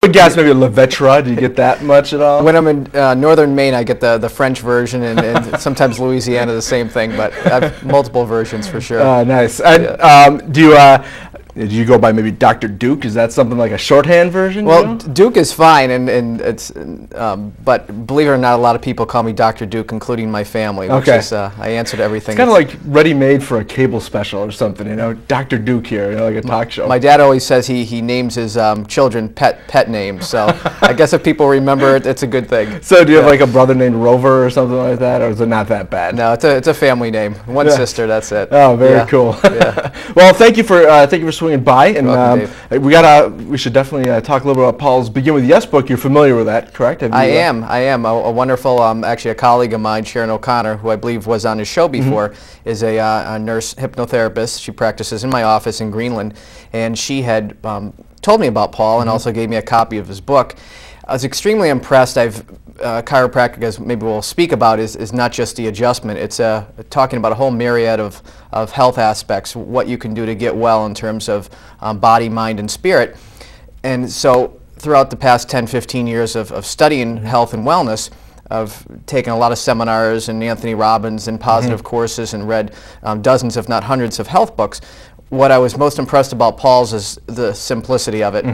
would guess maybe a Lovetere. Do you get that much at all? When I'm in northern Maine, I get the French version, and sometimes Louisiana the same thing, but I have multiple versions for sure. Nice. And, do you go by maybe Dr. Duke? Is that something like a shorthand version? Well, you know? Duke is fine, and it's, but believe it or not, a lot of people call me Dr. Duke, including my family. Which is, I answer to everything. It's kind of like ready-made for a cable special or something, you know, Dr. Duke here, you know, like a talk show. My dad always says he names his children pet names, so I guess if people remember it, it's a good thing. So do you have like a brother named Rover or something like that, or is it not that bad? No, it's a family name. One sister, that's it. Oh, very cool. Yeah. Well, thank you for swinging by, and Welcome, we should definitely talk a little bit about Paul's Begin With Yes book. You're familiar with that, correct? I am. A wonderful, actually a colleague of mine, Sharon O'Connor, who I believe was on his show before, is a nurse hypnotherapist. She practices in my office in Greenland, and she had told me about Paul and also gave me a copy of his book. I was extremely impressed. Chiropractic, as maybe we'll speak about, is not just the adjustment. It's talking about a whole myriad of health aspects, what you can do to get well in terms of body, mind, and spirit. And so throughout the past 10, 15 years of studying health and wellness, I've taken a lot of seminars and Anthony Robbins and positive courses and read dozens, if not hundreds, of health books. What I was most impressed about Paul's is the simplicity of it.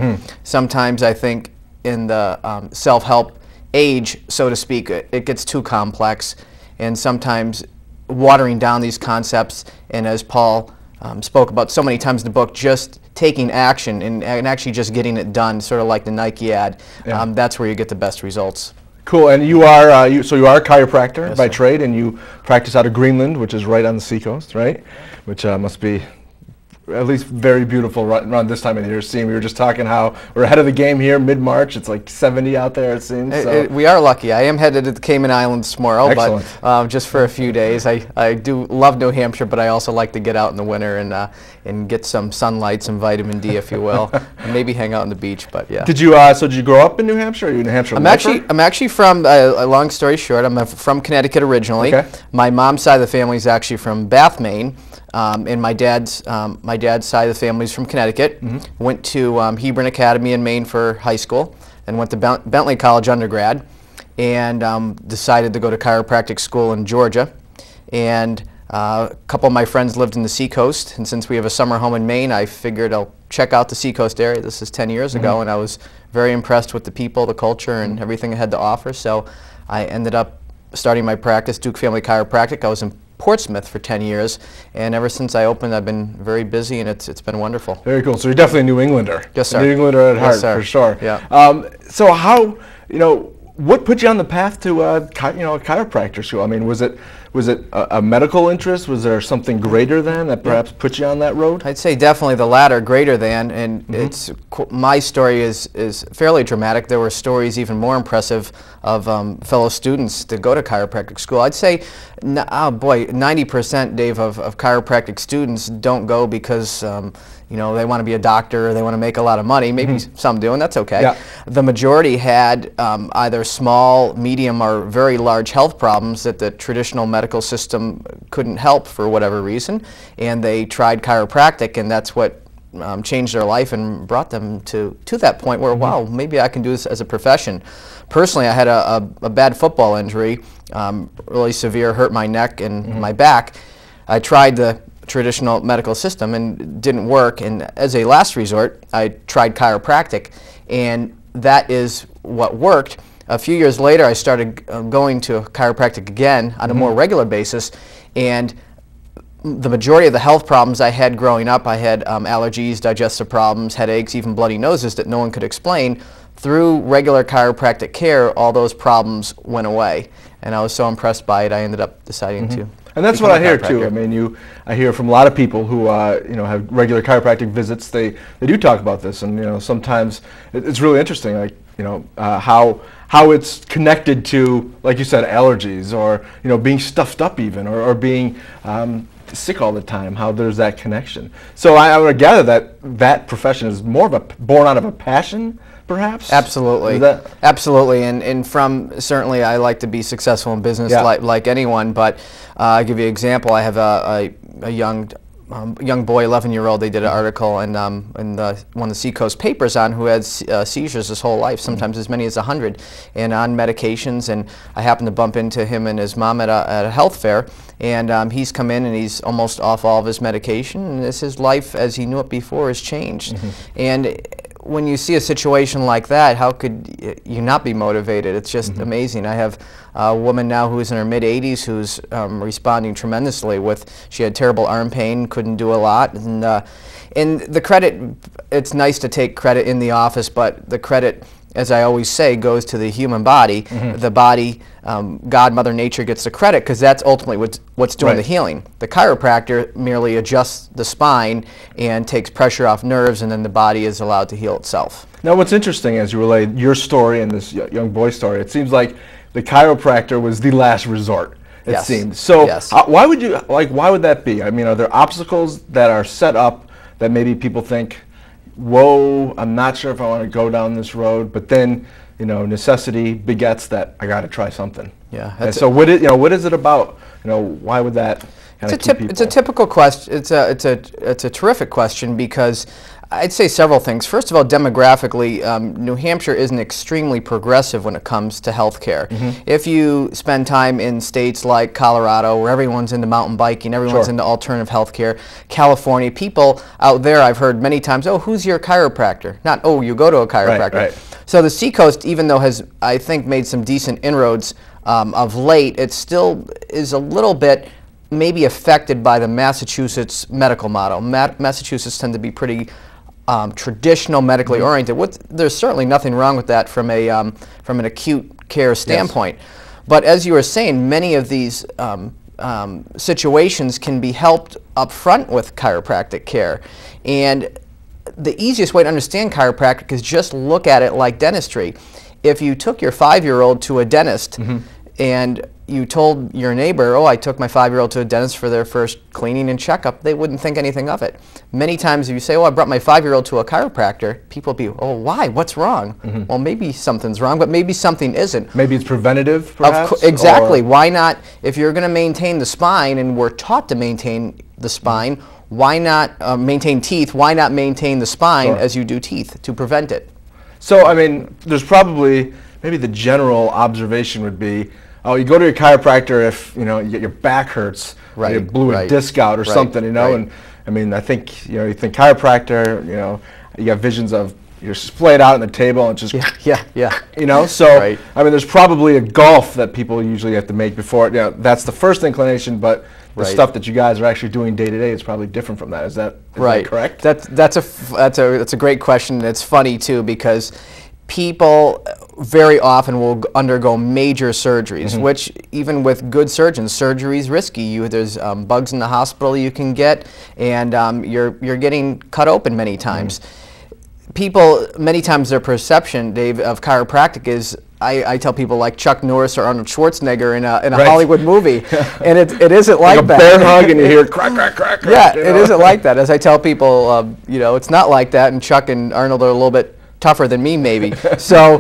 Sometimes I think in the self-help age, so to speak, it gets too complex, and sometimes watering down these concepts, and as Paul spoke about so many times in the book, just taking action and actually just getting it done, sort of like the Nike ad. That's where you get the best results. Cool. And you are so you are a chiropractor Yes, by sir. trade, and you practice out of Greenland, which is right on the Seacoast, right? Which must be at least very beautiful around this time of the year. Seeing, we were just talking how we're ahead of the game here, mid-March. It's like 70 out there, it seems. We are lucky. I am headed to the Cayman Islands tomorrow, Excellent. but just for a few days. I do love New Hampshire, but I also like to get out in the winter and get some sunlight, some vitamin D, if you will, and maybe hang out on the beach. But yeah. Did you so did you grow up in New Hampshire? Or are you a New Hampshire lifer? I'm actually from. A long story short, I'm from Connecticut originally. Okay. My mom's side of the family is actually from Bath, Maine. And my dad's side of the family is from Connecticut. Went to Hebron Academy in Maine for high school, and went to Bentley College undergrad, and decided to go to chiropractic school in Georgia. And a couple of my friends lived in the Seacoast, and since we have a summer home in Maine, I figured I'll check out the Seacoast area. This is 10 years ago, and I was very impressed with the people, the culture, and everything it had to offer. So I ended up starting my practice, Duke Family Chiropractic. I was in Portsmouth for 10 years, and ever since I opened, I've been very busy, and it's been wonderful. Very cool. So you're definitely a New Englander. Yes, sir. New Englander at heart, sir. for sure. Yeah. So how, what put you on the path to a chiropractor school? I mean, was it a medical interest? Was there something greater than that perhaps put you on that road? I'd say definitely the latter, greater than, and my story is fairly dramatic. There were stories even more impressive of fellow students that go to chiropractic school. I'd say, 90%, Dave, of chiropractic students don't go because they want to be a doctor or they want to make a lot of money. Maybe some do, and that's okay. Yeah. The majority had either small, medium, or very large health problems that the traditional medical system couldn't help for whatever reason, and they tried chiropractic, and that's what changed their life and brought them to that point where, wow, maybe I can do this as a profession. Personally, I had a bad football injury, really severe, hurt my neck and my back. I tried the traditional medical system and didn't work, and as a last resort, I tried chiropractic, and that is what worked. A few years later, I started going to chiropractic again on a more regular basis, and the majority of the health problems I had growing up, I had allergies, digestive problems, headaches, even bloody noses that no one could explain. Through regular chiropractic care, all those problems went away, and I was so impressed by it, I ended up deciding to. And that's what I hear too. I mean, I hear from a lot of people who have regular chiropractic visits. They do talk about this, and sometimes it's really interesting, like how it's connected to, like you said, allergies, or being stuffed up even, or being sick all the time. How there's that connection. So I would gather that profession is more of born out of a passion, perhaps? Absolutely. Absolutely. And from, certainly I like to be successful in business like anyone, but I'll give you an example. I have a young young boy, 11-year-old. They did an article in one of the Seacoast papers on who had seizures his whole life, sometimes as many as 100, and on medications. And I happened to bump into him and his mom at a health fair, and he's come in and he's almost off all of his medication, and his life as he knew it before has changed. And when you see a situation like that, how could you not be motivated? It's just amazing. I have a woman now who's in her mid-80s who's responding tremendously with, she had terrible arm pain, couldn't do a lot, and the credit, it's nice to take credit in the office, but the credit, as I always say, goes to the human body. The body, God, Mother Nature gets the credit because that's ultimately what's doing the healing. The chiropractor merely adjusts the spine and takes pressure off nerves, and then the body is allowed to heal itself. Now, what's interesting as you relate your story and this young boy's story, it seems like the chiropractor was the last resort. It seems. So why would you, why would that be? I mean, are there obstacles that are set up that maybe people think, whoa, I'm not sure if I want to go down this road, but then, you know, necessity begets that I got to try something. Yeah. And so what is it about? You know, why would that kind of keep people? It's a typical question. It's a terrific question because I'd say several things. First of all, demographically, New Hampshire isn't extremely progressive when it comes to health care. If you spend time in states like Colorado, where everyone's into mountain biking, everyone's into alternative health care, California, people out there I've heard many times, oh, who's your chiropractor? Not, oh, you go to a chiropractor. So the Seacoast, even though has, I think, made some decent inroads of late, it still is a little bit maybe affected by the Massachusetts medical model. Massachusetts tend to be pretty traditional, medically oriented. There's certainly nothing wrong with that from an acute care standpoint. But as you were saying, many of these situations can be helped up front with chiropractic care. And the easiest way to understand chiropractic is just look at it like dentistry. If you took your 5-year-old to a dentist and you told your neighbor, oh, I took my 5-year-old to a dentist for their first cleaning and checkup, they wouldn't think anything of it. Many times if you say, oh, I brought my 5-year-old to a chiropractor, people will be, oh, why? What's wrong? Well, maybe something's wrong, but maybe something isn't. Maybe it's preventative, perhaps? Exactly. Why not, if you're going to maintain the spine, and we're taught to maintain the spine, why not maintain teeth? Why not maintain the spine as you do teeth to prevent it? So, I mean, there's probably, maybe the general observation would be, oh, you go to your chiropractor if, you know, your back hurts, or you blew a disc out or something, you know, and I mean, I think, you know, you think chiropractor, you know, you have visions of you're splayed out on the table and just, you know, so, I mean, there's probably a gulf that people usually have to make before, you know, that's the first inclination, but the stuff that you guys are actually doing day to day is probably different from that. Is that correct? That's a great question. And it's funny too because people very often will undergo major surgeries, which even with good surgeons, surgery is risky. There's bugs in the hospital you can get, and you're getting cut open many times. People, many times their perception, Dave, of chiropractic is, I tell people like Chuck Norris or Arnold Schwarzenegger in a Hollywood movie, and it isn't like that. A bear hug and you hear crack, crack, crack, crack. Yeah, it isn't like that. As I tell people, you know, it's not like that, and Chuck and Arnold are a little bit tougher than me, maybe. So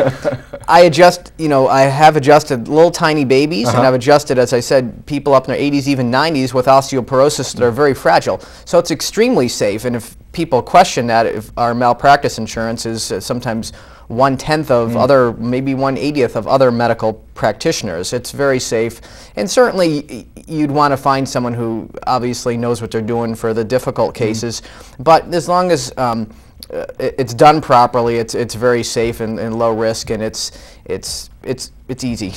I adjust, you know, I have adjusted little tiny babies, and I've adjusted, as I said, people up in their 80s, even 90s with osteoporosis that are very fragile. So it's extremely safe, and if people question that, if our malpractice insurance is sometimes 1/10 of other, maybe 1/80th of other medical practitioners. It's very safe, and certainly you'd want to find someone who obviously knows what they're doing for the difficult cases, but as long as it's done properly, it's very safe and low risk, and it's easy.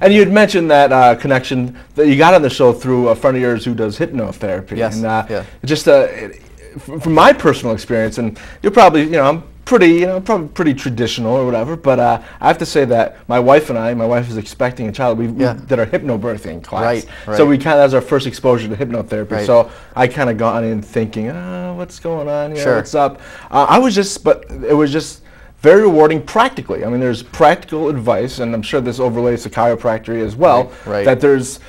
And you had mentioned that connection that you got on the show through a friend of yours who does hypnotherapy. And, just from my personal experience, and you're probably, you know, I'm probably pretty traditional or whatever, but I have to say that my wife is expecting a child. We did our hypnobirthing class. So we kind of, that was our first exposure to hypnotherapy. So I kind of got in thinking, what's going on here? What's up? But it was just very rewarding practically. I mean, there's practical advice, and I'm sure this overlays to chiropractic as well, that it's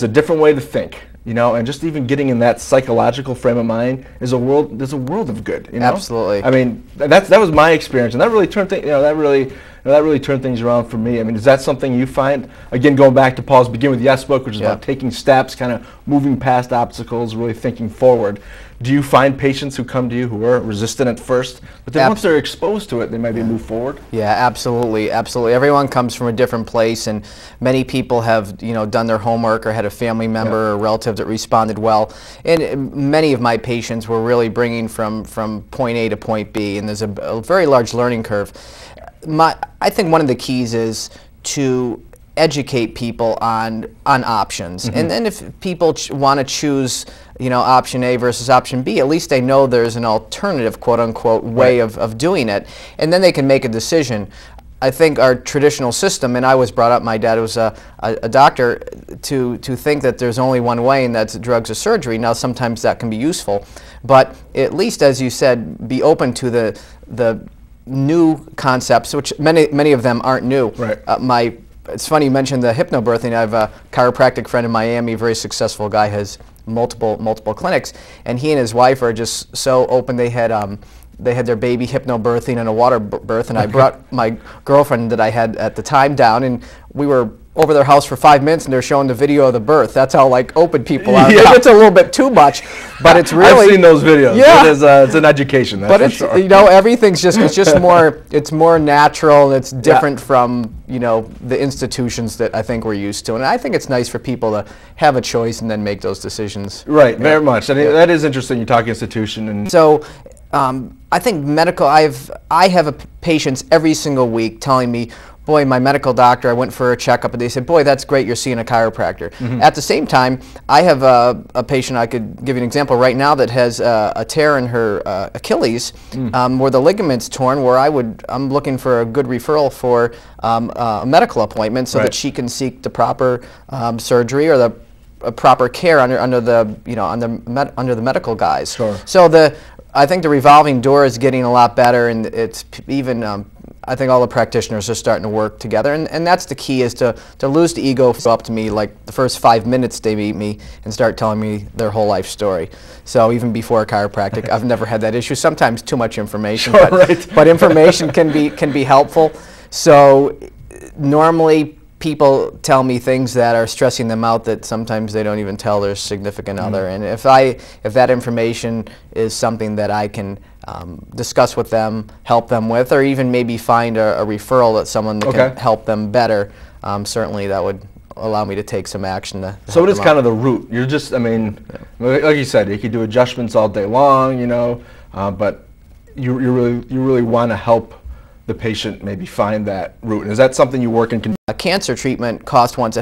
a different way to think. You know, and just even getting in that psychological frame of mind is there's a world of good, you know? Absolutely. I mean, that was my experience, and that really turned things, you know, that really that really turned things around for me. I mean, is that something you find, again, going back to Paul's Begin With Yes book, which is about taking steps, kind of moving past obstacles, really thinking forward. Do you find patients who come to you who are resistant at first, but then once they're exposed to it, they maybe move forward? Yeah, absolutely, absolutely. Everyone comes from a different place, and many people have, you know, done their homework or had a family member or relative that responded well. And many of my patients were really bringing from point A to point B, and there's a very large learning curve. I think one of the keys is to educate people on options, and then if people want to choose, you know, option A versus option B, at least they know there's an alternative, quote unquote, way of doing it, and then they can make a decision. I think our traditional system, and I was brought up, my dad was a doctor, to think that there's only one way, and that's drugs or surgery. Now sometimes that can be useful, but at least, as you said, be open to the new concepts, which many of them aren't new. Right. It's funny you mentioned the hypnobirthing. I have a chiropractic friend in Miami, very successful guy, has multiple clinics, and he and his wife are just so open. They had their baby hypnobirthing in a water birth, and I brought my girlfriend that I had at the time down, and we were over their house for 5 minutes, and they're showing the video of the birth. That's how like open people are. Maybe it's a little bit too much, but it's really. I've seen those videos. Yeah, it's an education. That's but for it's sure. You know, everything's just more. It's more natural, and it's different from, you know, the institutions that I think we're used to. And I think it's nice for people to have a choice and then make those decisions. Right, very much. I mean, that is interesting. You talk institution, and so. I think medical. I have patients every single week telling me, boy, my medical doctor, I went for a checkup, and they said, boy, that's great, you're seeing a chiropractor. At the same time, I have a patient, I could give you an example right now, that has a tear in her Achilles, where the ligament's torn, where I'm looking for a good referral for a medical appointment so that she can seek the proper surgery or the proper care under the medical guise. Sure. So I think the revolving door is getting a lot better, and it's even I think all the practitioners are starting to work together, and that's the key, is to lose the ego. Up to me like the first 5 minutes they meet me and start telling me their whole life story. So even before chiropractic, I've never had that issue. Sometimes too much information, but information can be helpful. So normally people tell me things that are stressing them out that sometimes they don't even tell their significant other. And if that information is something that I can discuss with them, help them with, or even maybe find a referral that someone that can help them better, certainly that would allow me to take some action. So it is kind of the root. You're just, I mean, like you said, you could do adjustments all day long, you know, but you really want to help the patient maybe find that root. And is that something you work in? A cancer treatment costs once